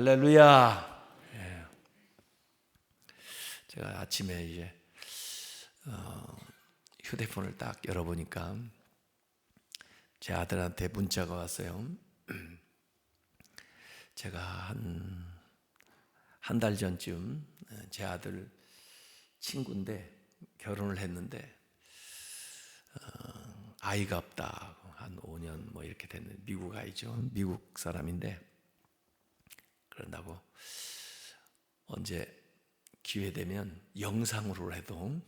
할렐루야. 예. 제가 아침에 이제 휴대폰을 딱 열어보니까 제 아들한테 문자가 왔어요. 제가 한 달 전쯤 제 아들 친구인데 결혼을 했는데 아이가 없다. 한 5년 뭐 이렇게 됐는데 미국 아이죠. 미국 사람인데 그런다고 언제 기회 되면 영상으로라도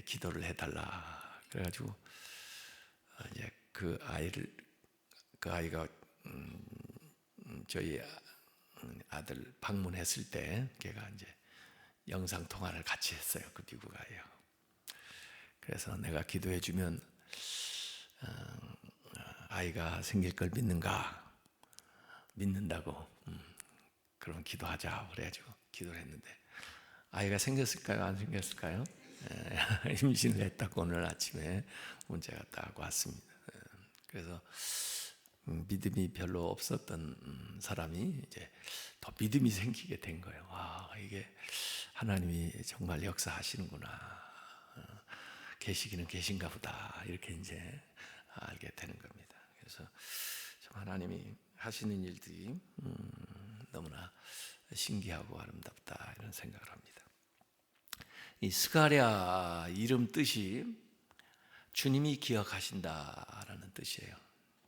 기도를 해달라. 그래가지고 이제 그 아이가 저희 아들 방문했을 때 걔가 이제 영상 통화를 같이 했어요. 그 미국 아이하고. 그래서 내가 기도해 주면 아이가 생길 걸 믿는가? 믿는다고. 그럼 기도하자. 그래가지고 기도를 했는데 아이가 생겼을까요? 안 생겼을까요? 임신을 했다고 오늘 아침에 문자가 딱 왔습니다. 그래서 믿음이 별로 없었던 사람이 이제 더 믿음이 생기게 된 거예요. 와, 이게 하나님이 정말 역사하시는구나. 계시기는 계신가 보다. 이렇게 이제 알게 되는 겁니다. 그래서 하나님이 하시는 일들이 너무나 신기하고 아름답다 이런 생각을 합니다. 이 스가랴 이름 뜻이 주님이 기억하신다라는 뜻이에요.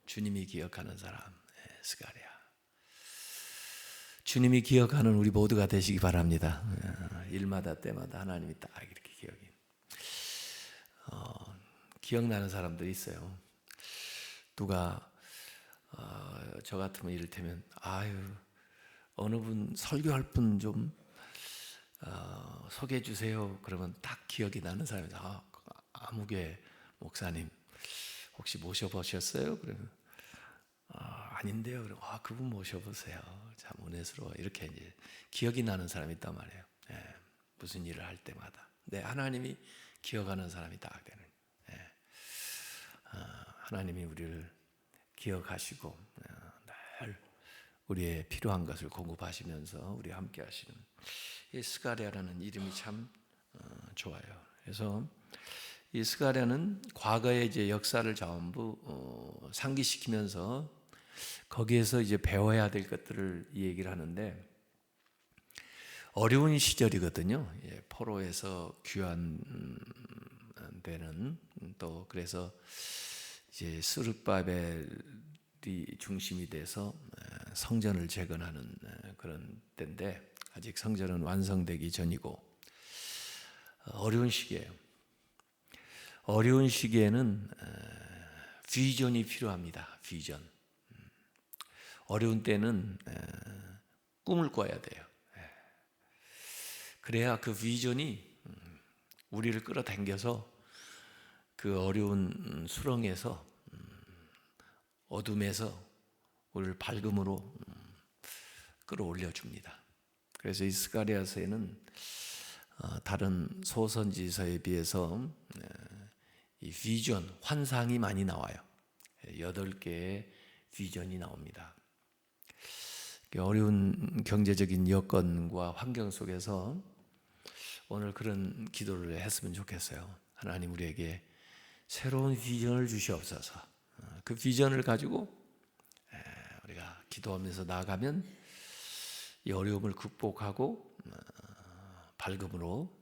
주님이 기억하는 사람, 스가랴. 주님이 기억하는 우리 모두가 되시기 바랍니다. 일마다 때마다 하나님이 딱 이렇게 기억나는 사람들이 있어요. 누가 저 같으면 이를테면 어느 분 설교할 분 좀 소개해 주세요. 그러면 딱 기억이 나는 사람이 아무개 목사님 혹시 모셔보셨어요? 그러면 아닌데요. 그럼 그분 모셔보세요. 참 은혜스러워. 이렇게 이제 기억이 나는 사람이 있단 말이에요. 무슨 일을 할 때마다. 하나님이 기억하는 사람이 딱 되는. 하나님이 우리를 기억하시고 늘 우리의 필요한 것을 공급하시면서 우리와 함께 하시는 이 스가랴라는 이름이 참 좋아요. 그래서 이 스가랴는 과거의 이제 역사를 전부 상기시키면서 거기에서 이제 배워야 될 것들을 얘기를 하는데 어려운 시절이거든요. 포로에서 귀환되는 또 그래서 이제 스룹바벨이 중심이 돼서 성전을 재건하는 그런 때인데 아직 성전은 완성되기 전이고 어려운 시기예요. 어려운 시기에는 비전이 필요합니다. 비전. 어려운 때는 꿈을 꿔야 돼요. 그래야 그 비전이 우리를 끌어당겨서 그 어려운 수렁에서 어둠에서 우리를 밝음으로 끌어올려 줍니다. 그래서 이 스가랴서에는 다른 소선지서에 비해서 이 비전, 환상이 많이 나와요. 8개의 비전이 나옵니다. 어려운 경제적인 여건과 환경 속에서 오늘 그런 기도를 했으면 좋겠어요. 하나님 우리에게 새로운 비전을 주시옵소서. 그 비전을 가지고 우리가 기도하면서 나아가면 이 어려움을 극복하고 밝음으로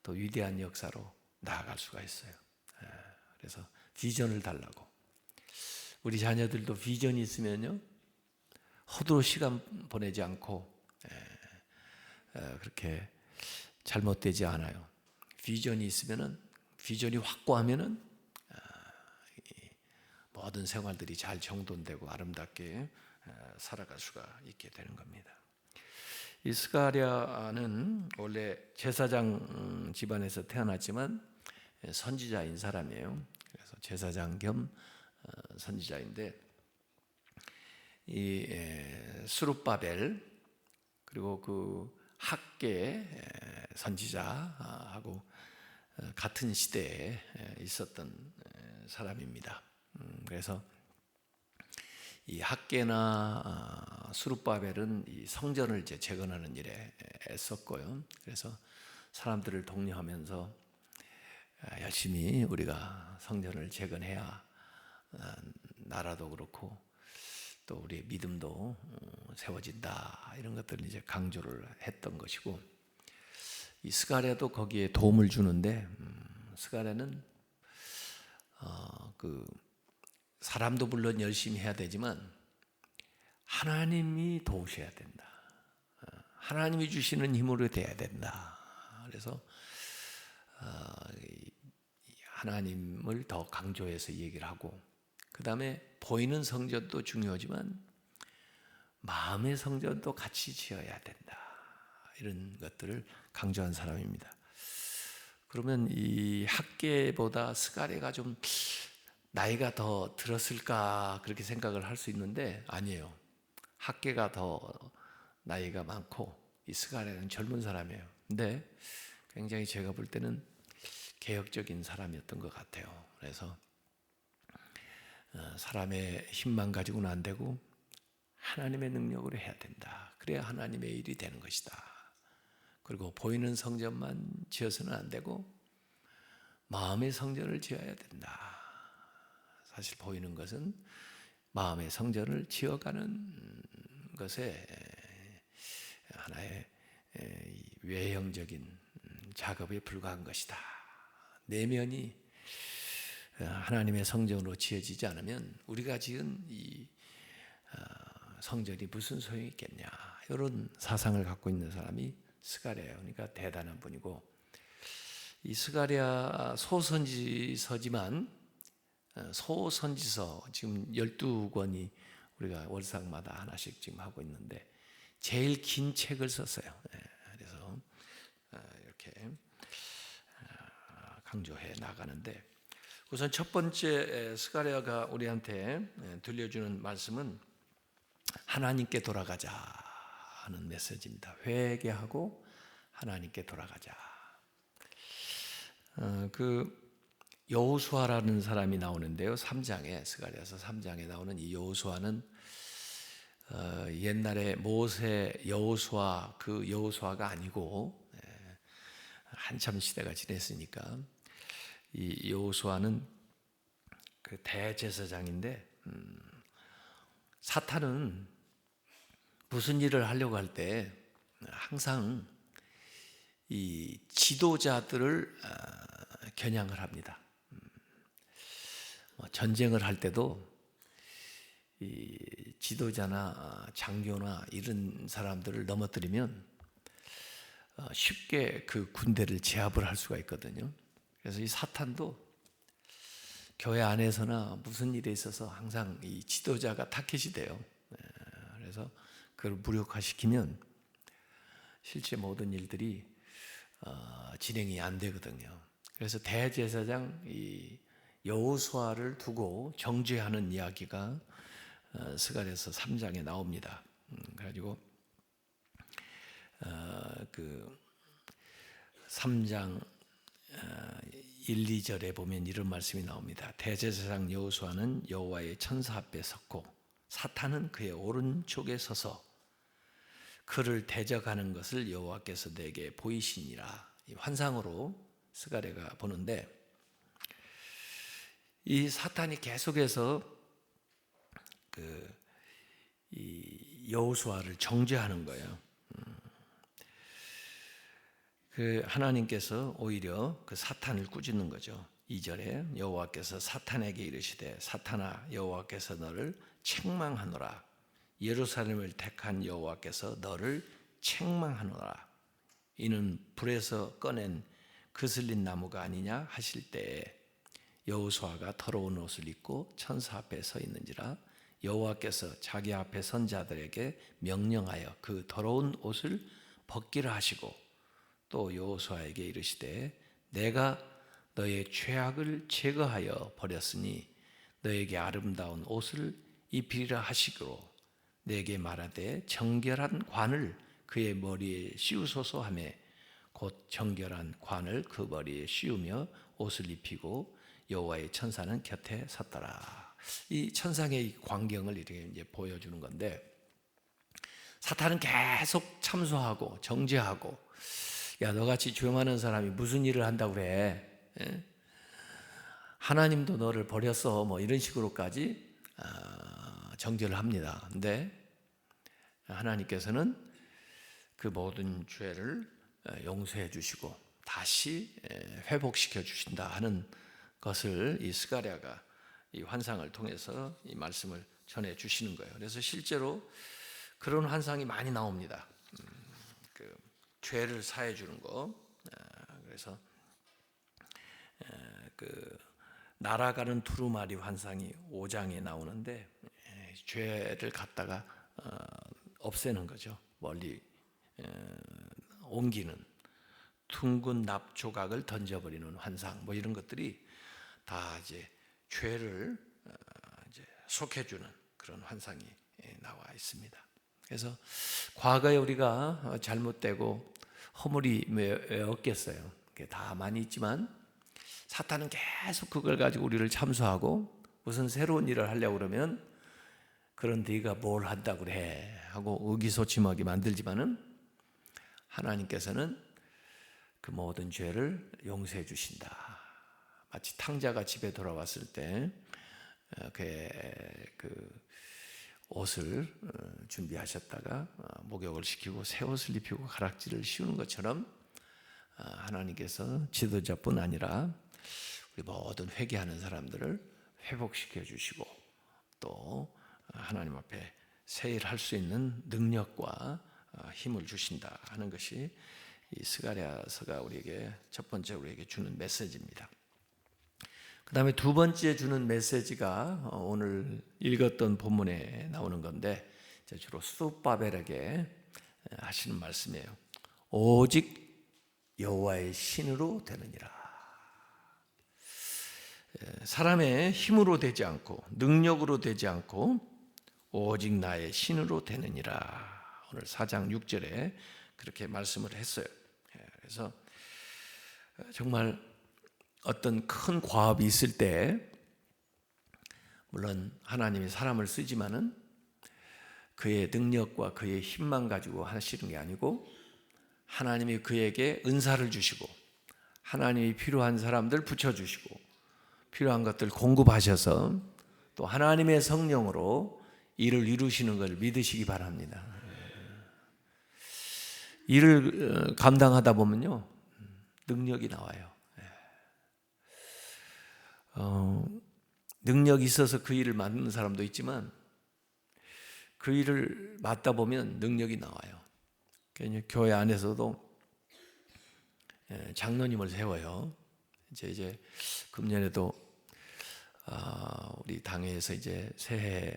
또 위대한 역사로 나아갈 수가 있어요. 그래서 비전을 달라고. 우리 자녀들도 비전이 있으면요 허투루 시간 보내지 않고 그렇게 잘못되지 않아요. 비전이 있으면은 비전이 확고하면은 모든 생활들이 잘 정돈되고 아름답게 살아갈 수가 있게 되는 겁니다. 이 스가랴는 원래 제사장 집안에서 태어났지만 선지자인 사람이에요. 그래서 제사장 겸 선지자인데 이 스룹바벨 그리고 그 학계 선지자하고 같은 시대에 있었던 사람입니다. 그래서 이 학계나 스룹바벨은 이 성전을 이제 재건하는 일에 애썼고요. 그래서 사람들을 독려하면서 열심히 우리가 성전을 재건해야 나라도 그렇고 또 우리의 믿음도 세워진다, 이런 것들을 이제 강조를 했던 것이고, 이 스가랴도 거기에 도움을 주는데, 스가랴는 그 사람도 물론 열심히 해야 되지만 하나님이 도우셔야 된다. 하나님이 주시는 힘으로 돼야 된다. 그래서 하나님을 더 강조해서 얘기를 하고, 그 다음에 보이는 성전도 중요하지만 마음의 성전도 같이 지어야 된다, 이런 것들을 강조한 사람입니다. 그러면 이 학계보다 스가랴가 좀 나이가 더 들었을까, 그렇게 생각을 할 수 있는데 아니에요. 학계가 더 나이가 많고 이 스가랴는 젊은 사람이에요. 근데 굉장히 제가 볼 때는 개혁적인 사람이었던 것 같아요. 그래서 사람의 힘만 가지고는 안 되고 하나님의 능력으로 해야 된다. 그래야 하나님의 일이 되는 것이다. 그리고 보이는 성전만 지어서는 안 되고 마음의 성전을 지어야 된다. 사실 보이는 것은 마음의 성전을 지어가는 것에 하나의 외형적인 작업에 불과한 것이다. 내면이 하나님의 성전으로 지어지지 않으면 우리가 지은 이 성전이 무슨 소용이 있겠냐, 이런 사상을 갖고 있는 사람이 스가랴예요. 그러니까 대단한 분이고, 이 스가랴 소선지서지만 소선지서 지금 12권이 우리가 월상마다 하나씩 지금 하고 있는데 제일 긴 책을 썼어요. 그래서 이렇게 강조해 나가는데, 우선 첫 번째 스가랴가 우리한테 들려주는 말씀은 하나님께 돌아가자 하는 메시지입니다. 회개하고 하나님께 돌아가자. 그 여호수아라는 사람이 나오는데요, 3장에, 스가랴서 3장에 나오는 이 여호수아는 옛날에 모세 여호수아, 그 여호수아가 아니고 한참 시대가 지났으니까 이 여호수아는 그 대제사장인데, 사탄은 무슨 일을 하려고 할 때 항상 이 지도자들을 겨냥을 합니다. 전쟁을 할 때도 이 지도자나 장교나 이런 사람들을 넘어뜨리면 쉽게 그 군대를 제압을 할 수가 있거든요. 그래서 이 사탄도 교회 안에서나 무슨 일에 있어서 항상 이 지도자가 타겟이 돼요. 그래서 그걸 무력화시키면 실제 모든 일들이 진행이 안 되거든요. 그래서 대제사장 이 여호수아를 두고 정죄하는 이야기가 스가랴서 3장에 나옵니다. 그래가지고 그 3장 1, 2절에 보면 이런 말씀이 나옵니다. 대제사장 여호수아는 여호와의 천사 앞에 섰고 사탄은 그의 오른쪽에 서서 그를 대적하는 것을 여호와께서 내게 보이시니라. 이 환상으로 스가랴가 보는데, 이 사탄이 계속해서 이 여호수아를 정죄하는 거예요. 그 하나님께서 오히려 그 사탄을 꾸짖는 거죠. 2절에 여호와께서 사탄에게 이르시되 사탄아, 여호와께서 너를 책망하노라. 예루살렘을 택한 여호와께서 너를 책망하노라. 이는 불에서 꺼낸 그슬린 나무가 아니냐 하실 때에 여호수아가 더러운 옷을 입고 천사 앞에 서 있는지라. 여호와께서 자기 앞에 선 자들에게 명령하여 그 더러운 옷을 벗기라 하시고, 또 여호수아에게 이르시되 내가 너의 죄악을 제거하여 버렸으니 너에게 아름다운 옷을 입히리라 하시기로 내게 말하되 정결한 관을 그의 머리에 씌우소서 하며 곧 정결한 관을 그 머리에 씌우며 옷을 입히고 여호와의 천사는 곁에 섰더라. 이 천상의 이 광경을 이렇게 이제 보여주는 건데, 사탄은 계속 참소하고 정죄하고, 야, 너같이 조용하는 사람이 무슨 일을 한다고 그래? 예? 하나님도 너를 버렸어. 뭐 이런 식으로까지 정죄를 합니다. 근데 하나님께서는 그 모든 죄를 용서해 주시고 다시 회복시켜 주신다 하는 것을 이 스가랴가 이 환상을 통해서 이 말씀을 전해 주시는 거예요. 그래서 실제로 그런 환상이 많이 나옵니다. 그 죄를 사해 주는 거. 그래서 그 날아가는 두루마리 환상이 5장에 나오는데, 죄를 갖다가 없애는 거죠. 멀리 옮기는, 둥근 납 조각을 던져버리는 환상, 뭐 이런 것들이 다 이제 죄를 이제 속해주는 그런 환상이 나와 있습니다. 그래서 과거에 우리가 잘못되고 허물이 왜 없겠어요? 그게 다 많이 있지만 사탄은 계속 그걸 가지고 우리를 참소하고, 무슨 새로운 일을 하려고 그러면 그런 네가 뭘 한다고 그래 하고 의기소침하게 만들지만은, 하나님께서는 그 모든 죄를 용서해 주신다. 마치 탕자가 집에 돌아왔을 때 그 옷을 준비하셨다가 목욕을 시키고 새 옷을 입히고 가락지를 씌우는 것처럼, 하나님께서 지도자뿐 아니라 우리 모든 회개하는 사람들을 회복시켜 주시고, 또 하나님 앞에 새 일 할 수 있는 능력과 힘을 주신다 하는 것이 이 스가랴서가 우리에게 첫 번째 우리에게 주는 메시지입니다. 그 다음에 두 번째 주는 메시지가 오늘 읽었던 본문에 나오는 건데, 주로 수룹바벨에게 하시는 말씀이에요. 오직 여호와의 신으로 되느니라. 사람의 힘으로 되지 않고 능력으로 되지 않고 오직 나의 신으로 되느니라. 오늘 4장 6절에 그렇게 말씀을 했어요. 그래서 정말 어떤 큰 과업이 있을 때, 물론 하나님이 사람을 쓰지만은 그의 능력과 그의 힘만 가지고 하시는 게 아니고, 하나님이 그에게 은사를 주시고 하나님이 필요한 사람들 붙여주시고 필요한 것들 공급하셔서 또 하나님의 성령으로 일을 이루시는 걸 믿으시기 바랍니다. 일을 감당하다 보면요, 능력이 나와요. 능력이 있어서 그 일을 맡는 사람도 있지만, 그 일을 맡다 보면 능력이 나와요. 그러니까 교회 안에서도 장로님을 세워요. 이제 금년에도 우리 당회에서 이제 새해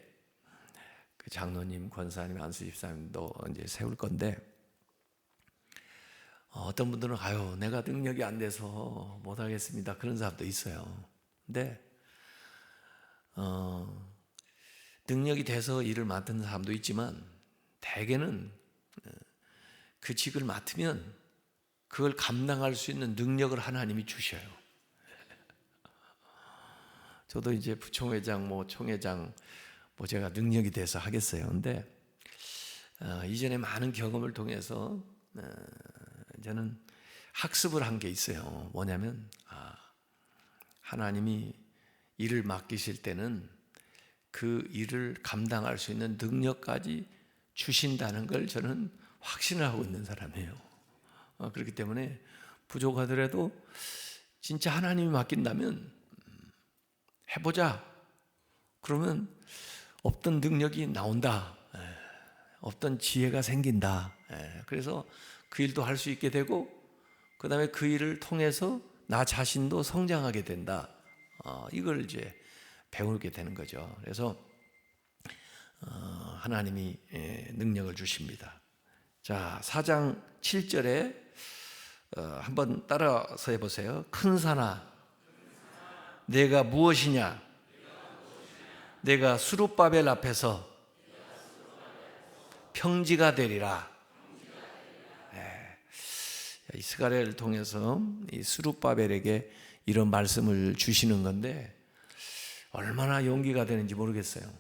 그 장로님, 권사님, 안수 집사님도 이제 세울 건데, 어떤 분들은 아유 내가 능력이 안 돼서 못 하겠습니다, 그런 사람도 있어요. 근데 능력이 돼서 일을 맡는 사람도 있지만, 대개는 그 직을 맡으면 그걸 감당할 수 있는 능력을 하나님이 주셔요. 저도 이제 부총회장, 총회장 제가 능력이 돼서 하겠어요. 근데 이전에 많은 경험을 통해서 저는 학습을 한 게 있어요. 뭐냐면 하나님이 일을 맡기실 때는 그 일을 감당할 수 있는 능력까지 주신다는 걸 저는 확신을 하고 있는 사람이에요. 그렇기 때문에 부족하더라도 진짜 하나님이 맡긴다면 해보자. 그러면 없던 능력이 나온다. 없던 지혜가 생긴다. 그래서 그 일도 할 수 있게 되고, 그 다음에 그 일을 통해서 나 자신도 성장하게 된다. 이걸 이제 배우게 되는 거죠. 그래서 하나님이 능력을 주십니다. 자, 4장 7절에 한번 따라서 해보세요. 큰 산아, 내가 무엇이냐? 내가 수룹바벨 앞에서 평지가 되리라. 이 스가랴를 통해서 이 수룹바벨에게 이런 말씀을 주시는 건데, 얼마나 용기가 되는지 모르겠어요.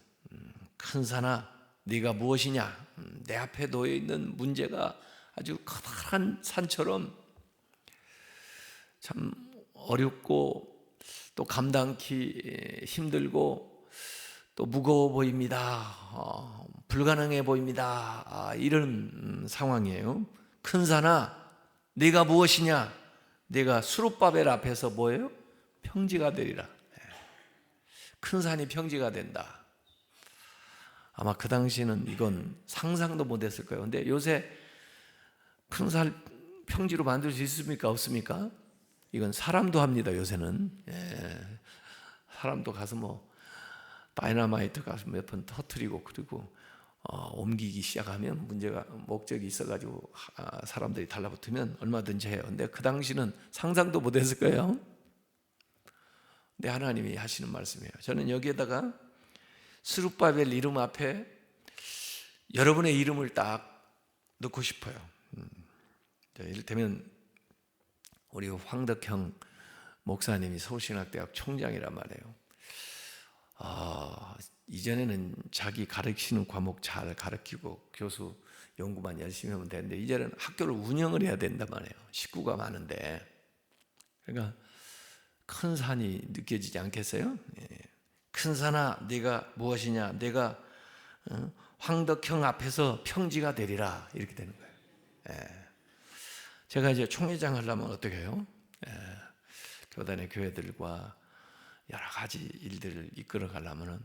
큰 산아 네가 무엇이냐. 내 앞에 놓여 있는 문제가 아주 커다란 산처럼 참 어렵고 또 감당하기 힘들고 또 무거워 보입니다. 불가능해 보입니다. 이런 상황이에요. 큰 산아 네가 무엇이냐. 네가 수룹바벨 앞에서 뭐예요? 평지가 되리라. 큰 산이 평지가 된다. 아마 그 당시에는 이건 상상도 못했을 거예요. 근데 요새 큰 산 평지로 만들 수 있습니까? 없습니까? 이건 사람도 합니다. 요새는. 사람도 가서 뭐 다이너마이트 가서 몇 번 터뜨리고 그리고 옮기기 시작하면 문제가 목적이 있어가지고 사람들이 달라붙으면 얼마든지 해요. 근데 그 당시는 상상도 못했을 거예요. 근데 하나님이 하시는 말씀이에요. 저는 여기에다가 스룹바벨 이름 앞에 여러분의 이름을 딱 넣고 싶어요. 이를테면 우리 황덕형 목사님이 서울신학대학 총장이란 말이에요. 이전에는 자기 가르치는 과목 잘 가르치고 교수 연구만 열심히 하면 되는데 이제는 학교를 운영을 해야 된단 말이에요. 식구가 많은데. 그러니까 큰 산이 느껴지지 않겠어요? 큰 산아 네가 무엇이냐. 내가 황덕형 앞에서 평지가 되리라. 이렇게 되는 거예요. 제가 이제 총회장 하려면 어떻게 해요? 교단의 교회들과 여러 가지 일들을 이끌어 가려면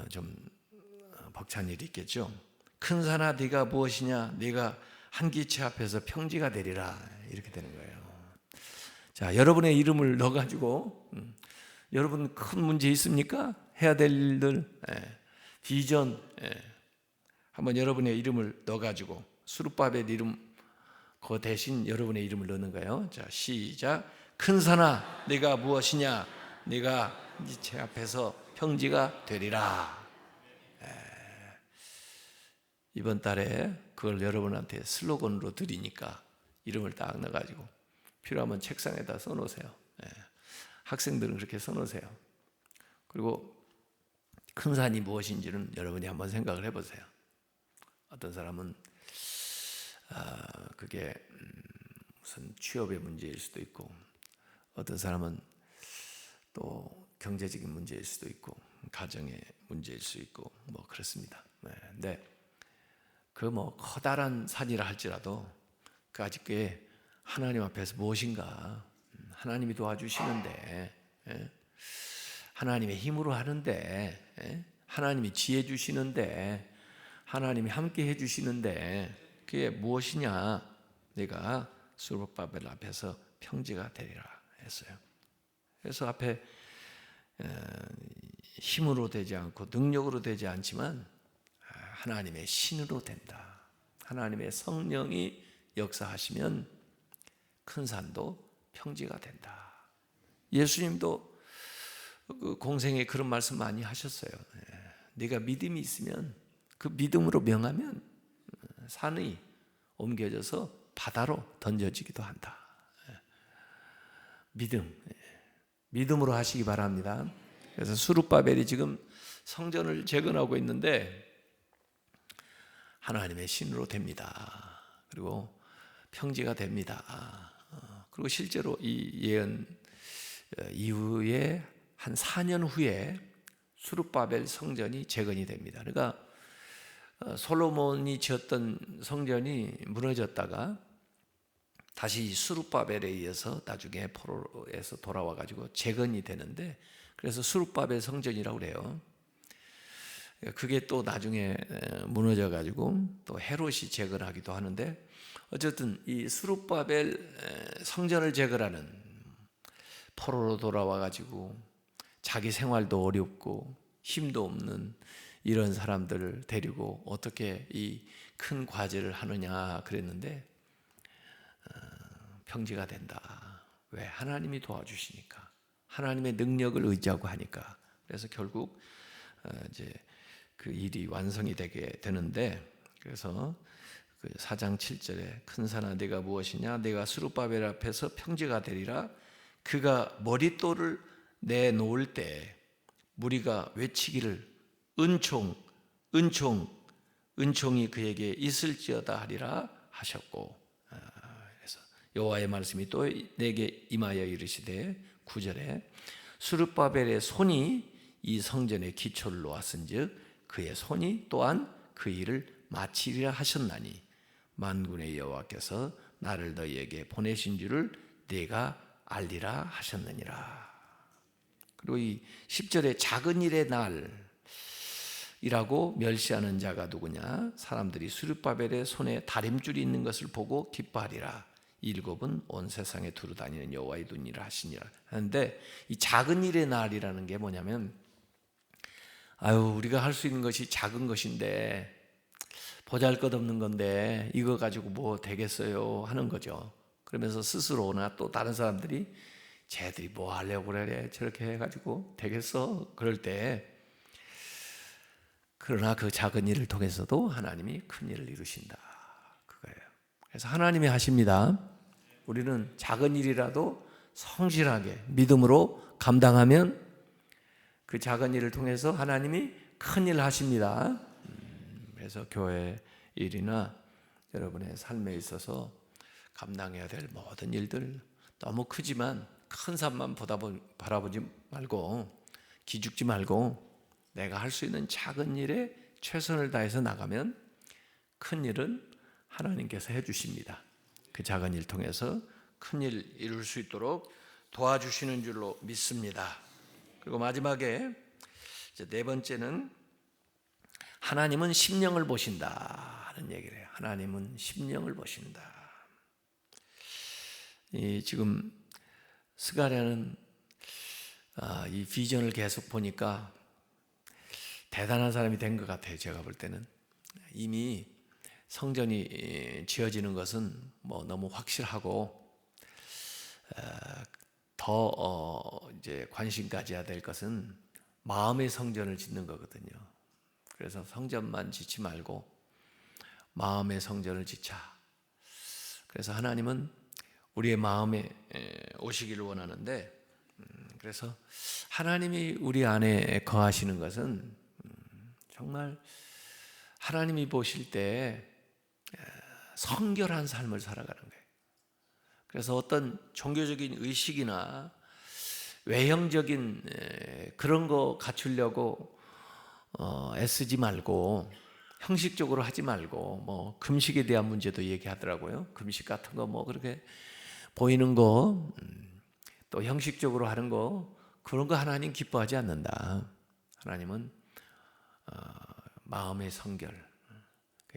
좀 벅찬 일이 있겠죠. 큰 산아 네가 무엇이냐. 네가 한기체 앞에서 평지가 되리라. 이렇게 되는 거예요. 자, 여러분의 이름을 넣어가지고 여러분 큰 문제 있습니까? 해야 될 일들, 비전, 한번 여러분의 이름을 넣어가지고 수룹바벨 이름 그 대신 여러분의 이름을 넣는 거예요. 자, 시작. 큰 산아 네가 무엇이냐. 네가 제 앞에서 평지가 되리라. 이번 달에 그걸 여러분한테 슬로건으로 드리니까 이름을 딱 넣어가지고 필요하면 책상에다 써놓으세요. 학생들은 그렇게 써놓으세요. 그리고 큰 산이 무엇인지는 여러분이 한번 생각을 해보세요. 어떤 사람은 그게 무슨 취업의 문제일 수도 있고, 어떤 사람은 또 경제적인 문제일 수도 있고, 가정의 문제일 수 있고, 뭐 그렇습니다. 근데 그 뭐 커다란 산이라 할지라도 그 아직 꽤 하나님 앞에서 무엇인가, 하나님이 도와주시는데, 하나님의 힘으로 하는데, 하나님이 지혜 주시는데, 하나님이 함께 해주시는데 그게 무엇이냐. 내가 스룹바벨 앞에서 평지가 되리라 했어요. 그래서 앞에 힘으로 되지 않고 능력으로 되지 않지만 하나님의 신으로 된다. 하나님의 성령이 역사하시면 큰 산도 평지가 된다. 예수님도 그 공생에 그런 말씀 많이 하셨어요. 네가 믿음이 있으면 그 믿음으로 명하면 산이 옮겨져서 바다로 던져지기도 한다. 믿음으로 하시기 바랍니다. 그래서 수룹바벨이 지금 성전을 재건하고 있는데 하나님의 신으로 됩니다. 그리고 평지가 됩니다. 그리고 실제로 이 예언 이후에 한 4년 후에 수룹바벨 성전이 재건이 됩니다. 그러니까 솔로몬이 지었던 성전이 무너졌다가 다시 수룹바벨에 의해서 나중에 포로에서 돌아와 가지고 재건이 되는데, 그래서 수룹바벨 성전이라고 그래요. 그게 또 나중에 무너져 가지고 또 헤롯이 재건하기도 하는데, 어쨌든 이 수룹바벨 성전을 재건하는, 포로로 돌아와 가지고 자기 생활도 어렵고 힘도 없는 이런 사람들을 데리고 어떻게 이 큰 과제를 하느냐 그랬는데 평지가 된다. 왜? 하나님이 도와주시니까, 하나님의 능력을 의지하고 하니까. 그래서 결국 이제 그 일이 완성이 되게 되는데, 그래서 그 4장 7절에 큰 산아 네가 무엇이냐. 네가 수룹바벨 앞에서 평지가 되리라. 그가 머릿돌을 내놓을 때 무리가 외치기를 은총, 은총, 은총이 그에게 있을지어다 하리라 하셨고, 그래서 여호와의 말씀이 또 내게 임하여 이르시되 9절에 스룹바벨의 손이 이 성전의 기초를 놓았은즉 그의 손이 또한 그 일을 마치리라 하셨나니 만군의 여호와께서 나를 너희에게 보내신 줄을 네가 알리라 하셨느니라. 그리고 이 10절에 작은 일의 날이라고 멸시하는 자가 누구냐? 사람들이 스룹바벨의 손에 다림줄이 있는 것을 보고 기뻐하리라. 일곱은 온 세상에 두루 다니는 여호와의 눈이라 하시니라 하는데, 이 작은 일의 날이라는 게 뭐냐면, 우리가 할 수 있는 것이 작은 것인데, 보잘것없는 건데 이거 가지고 뭐 되겠어요 하는 거죠. 그러면서 스스로나 또 다른 사람들이 쟤들이 뭐 하려고 그래 저렇게 해가지고 되겠어 그럴 때, 그러나 그 작은 일을 통해서도 하나님이 큰 일을 이루신다 그거예요. 그래서 하나님이 하십니다. 우리는 작은 일이라도 성실하게 믿음으로 감당하면 그 작은 일을 통해서 하나님이 큰 일을 하십니다. 그래서 교회 일이나 여러분의 삶에 있어서 감당해야 될 모든 일들, 너무 크지만 큰 산만 바라보지 말고 기죽지 말고 내가 할 수 있는 작은 일에 최선을 다해서 나가면 큰 일은 하나님께서 해주십니다. 그 작은 일 통해서 큰 일 이룰 수 있도록 도와주시는 줄로 믿습니다. 그리고 마지막에 이제 네 번째는 하나님은 심령을 보신다 하는 얘기를 해요. 하나님은 심령을 보신다. 지금 스가랴는 이 비전을 계속 보니까 대단한 사람이 된 것 같아요. 제가 볼 때는 이미 성전이 지어지는 것은 뭐 너무 확실하고, 더 이제 관심 가져야 될 것은 마음의 성전을 짓는 거거든요. 그래서 성전만 짓지 말고 마음의 성전을 짓자. 그래서 하나님은 우리의 마음에 오시기를 원하는데, 그래서 하나님이 우리 안에 거하시는 것은 정말 하나님이 보실 때 성결한 삶을 살아가는 거예요. 그래서 어떤 종교적인 의식이나 외형적인 그런 거 갖추려고 애쓰지 말고, 형식적으로 하지 말고, 뭐 금식에 대한 문제도 얘기하더라고요. 금식 같은 거 뭐 그렇게 보이는 거, 또 형식적으로 하는 거, 그런 거 하나님 기뻐하지 않는다. 하나님은 마음의 성결,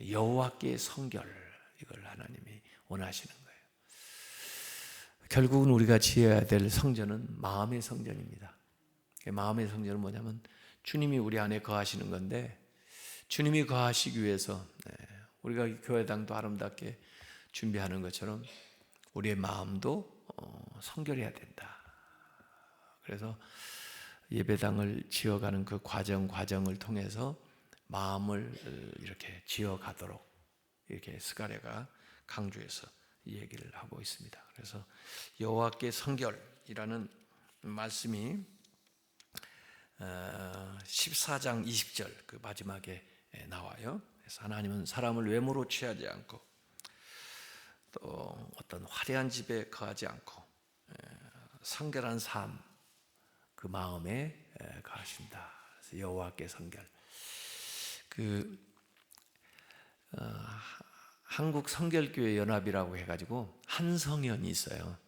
여호와께 성결, 이걸 하나님이 원하시는 거예요. 결국은 우리가 지어야 될 성전은 마음의 성전입니다. 마음의 성전은 뭐냐면 주님이 우리 안에 거하시는 건데, 주님이 거하시기 위해서 우리가 교회당도 아름답게 준비하는 것처럼 우리의 마음도 성결해야 된다. 그래서 예배당을 지어가는 그 과정을 통해서 마음을 이렇게 지어가도록 이렇게 스가랴가 강조해서 이 얘기를 하고 있습니다. 그래서 여호와께 성결이라는 말씀이 14장 20절 그 마지막에 나와요. 그래서 하나님은 사람을 외모로 취하지 않고 또 어떤 화려한 집에 거하지 않고 성결한 삶, 그 마음에 거하신다. 그래서 여호와께 성결. 한국 성결교회 연합이라고 해가지고 한성연이 있어요.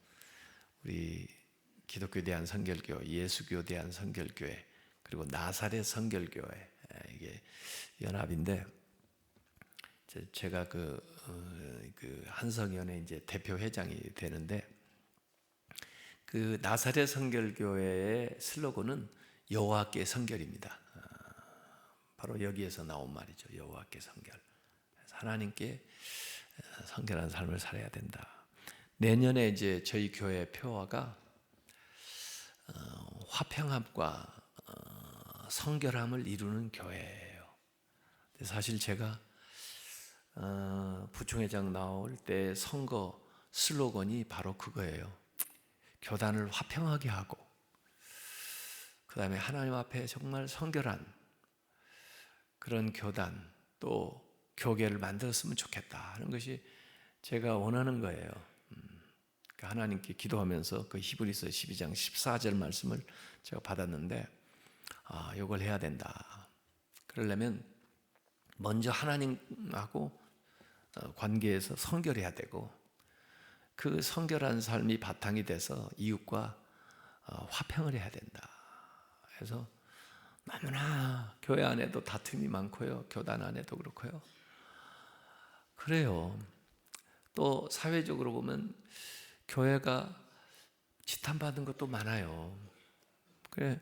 우리 기독교 대한 성결교회, 예수교 대한 성결교회, 그리고 나사렛 성결교회, 이게 연합인데, 제가 그 한성연의 이제 대표 회장이 되는데, 그 나사렛 성결교회의 슬로건은 여호와께 성결입니다. 바로 여기에서 나온 말이죠. 여호와께 성결. 하나님께 성결한 삶을 살아야 된다. 내년에 이제 저희 교회 표어가 화평함과 성결함을 이루는 교회예요. 사실 제가 부총회장 나올 때 선거 슬로건이 바로 그거예요. 교단을 화평하게 하고, 그 다음에 하나님 앞에 정말 성결한 그런 교단 또 교계를 만들었으면 좋겠다 하는 것이 제가 원하는 거예요. 하나님께 기도하면서 그 히브리서 12장 14절 말씀을 제가 받았는데 이걸 해야 된다. 그러려면 먼저 하나님하고 관계에서 성결해야 되고 그 성결한 삶이 바탕이 돼서 이웃과 화평을 해야 된다. 그래서 너무나 교회 안에도 다툼이 많고요. 교단 안에도 그렇고요. 그래요. 또 사회적으로 보면 교회가 지탄받은 것도 많아요. 그래,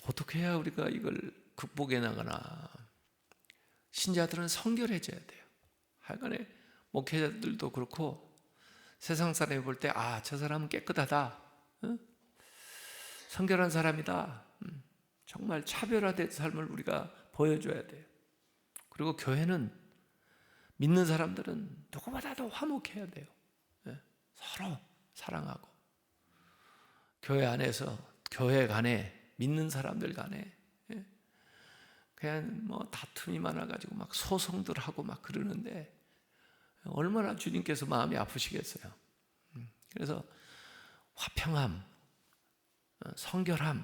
어떻게 해야 우리가 이걸 극복해 나가나. 신자들은 성결해져야 돼요. 하여간에 목회자들도 그렇고 세상 사람이 볼 때 저 사람은 깨끗하다, 성결한 사람이다, 정말 차별화된 삶을 우리가 보여줘야 돼요. 그리고 교회는 믿는 사람들은 누구보다도 화목해야 돼요. 서로 사랑하고 교회 안에서 교회 간에 믿는 사람들 간에 그냥 뭐 다툼이 많아가지고 막 소송들 하고 막 그러는데 얼마나 주님께서 마음이 아프시겠어요. 그래서 화평함, 성결함,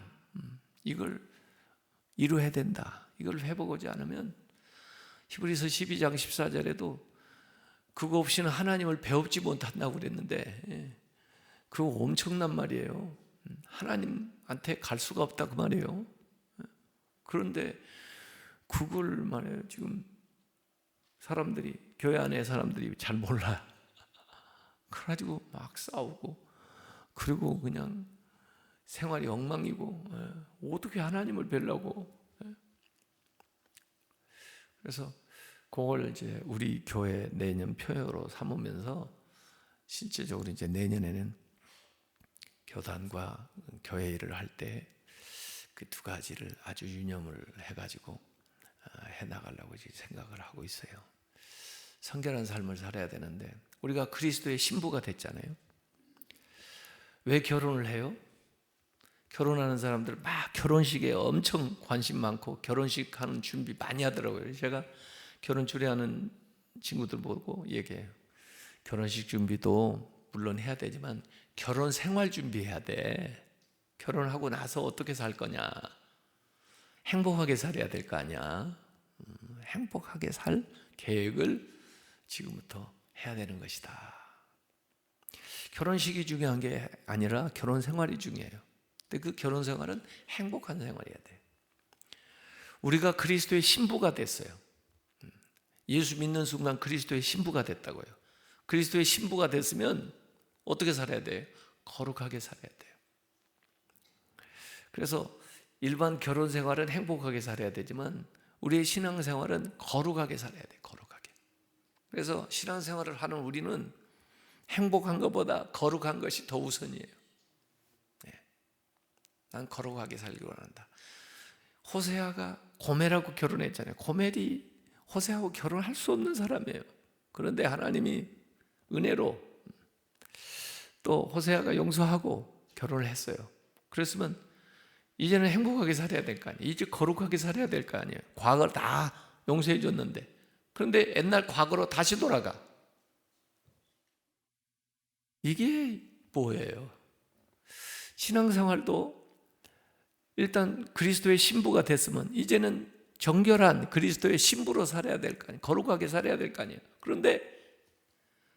이걸 이루어야 된다. 이걸 회복하지 않으면 히브리서 12장 14절에도 그거 없이는 하나님을 배웁지 못한다고 그랬는데 그거 엄청난 말이에요. 하나님한테 갈 수가 없다 그 말이에요. 그런데 그걸 말해요. 지금 사람들이, 교회 안에 사람들이 잘 몰라요. 그래가지고 막 싸우고 그리고 그냥 생활이 엉망이고 어떻게 하나님을 뵈려고. 그래서 그걸 이제 우리 교회 내년 표어로 삼으면서 실제적으로 이제 내년에는 교단과 교회 일을 할 때 그 두 가지를 아주 유념을 해가지고 해나가려고 생각을 하고 있어요. 성결한 삶을 살아야 되는데 우리가 그리스도의 신부가 됐잖아요. 왜 결혼을 해요? 결혼하는 사람들 막 결혼식에 엄청 관심 많고 결혼식 하는 준비 많이 하더라고요. 제가 결혼 주례하는 친구들 보고 얘기해요. 결혼식 준비도 물론 해야 되지만 결혼 생활 준비해야 돼. 결혼하고 나서 어떻게 살 거냐. 행복하게 살아야 될 거 아니야. 행복하게 살 계획을 지금부터 해야 되는 것이다. 결혼식이 중요한 게 아니라 결혼 생활이 중요해요. 근데 그 결혼 생활은 행복한 생활이어야 돼요. 우리가 그리스도의 신부가 됐어요. 예수 믿는 순간 그리스도의 신부가 됐다고요. 그리스도의 신부가 됐으면 어떻게 살아야 돼요? 거룩하게 살아야 돼요. 그래서 일반 결혼 생활은 행복하게 살아야 되지만 우리의 신앙 생활은 거룩하게 살아야 돼요. 거룩하게. 그래서 신앙 생활을 하는 우리는 행복한 것보다 거룩한 것이 더 우선이에요. 난 거룩하게 살기를 원한다. 호세아가 고멜하고 결혼했잖아요. 고멜이 호세아하고 결혼할 수 없는 사람이에요. 그런데 하나님이 은혜로 또 호세아가 용서하고 결혼을 했어요. 그랬으면 이제는 행복하게 살아야 될 거 아니에요. 이제 거룩하게 살아야 될 거 아니에요. 과거를 다 용서해 줬는데 그런데 옛날 과거로 다시 돌아가. 이게 뭐예요? 신앙생활도 일단 그리스도의 신부가 됐으면 이제는 정결한 그리스도의 신부로 살아야 될 거 아니에요. 거룩하게 살아야 될 거 아니에요. 그런데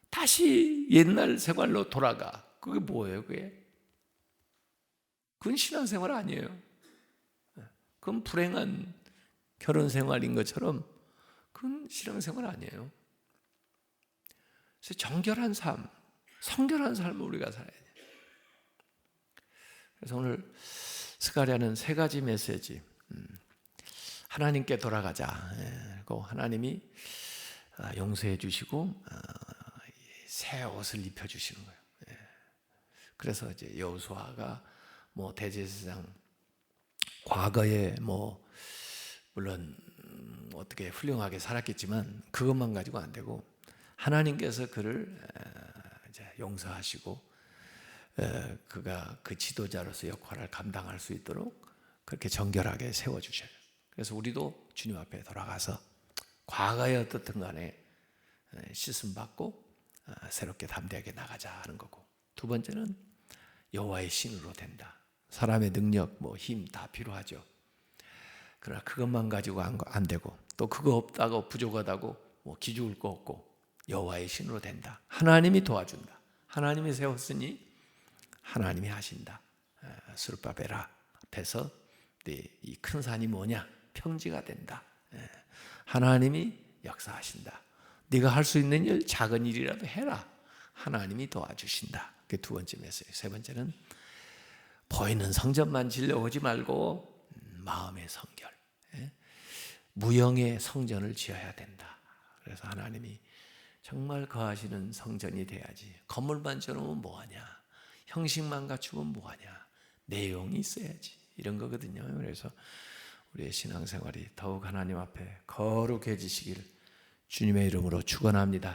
다시 옛날 생활로 돌아가. 그게 뭐예요? 그건 신앙생활 아니에요. 그건 불행한 결혼 생활인 것처럼 그건 신앙생활 아니에요. 그래서 정결한 삶, 성결한 삶을 우리가 살아야 돼요. 그래서 오늘 스가랴는 세 가지 메시지. 하나님께 돌아가자. 그리고 하나님이 용서해 주시고 새 옷을 입혀 주시는 거예요. 그래서 이제 여호수아가 뭐 대제사장 과거에 뭐 물론 어떻게 훌륭하게 살았겠지만 그것만 가지고 안 되고 하나님께서 그를 이제 용서하시고 그가 그 지도자로서 역할을 감당할 수 있도록 그렇게 정결하게 세워주셔요. 그래서 우리도 주님 앞에 돌아가서 과거에 어떻든 간에 씻음 받고 새롭게 담대하게 나가자 하는 거고, 두 번째는 여호와의 신으로 된다. 사람의 능력, 힘 다 필요하죠. 그러나 그것만 가지고 안 되고, 또 그거 없다고 부족하다고 기죽을 거 없고 여호와의 신으로 된다. 하나님이 도와준다. 하나님이 세웠으니 하나님이 하신다. 스룹바벨아 앞에서 이 큰 산이 뭐냐? 평지가 된다. 하나님이 역사하신다. 네가 할 수 있는 일, 작은 일이라도 해라. 하나님이 도와주신다. 그게 두 번째 메시지. 세 번째는 보이는 성전만 질러오지 말고 마음의 성결, 무형의 성전을 지어야 된다. 그래서 하나님이 정말 거하시는 성전이 돼야지. 건물만 지어놓으면 뭐하냐? 형식만 갖추면 뭐하냐? 내용이 있어야지. 이런 거거든요. 그래서 우리의 신앙생활이 더욱 하나님 앞에 거룩해지시길 주님의 이름으로 축원합니다.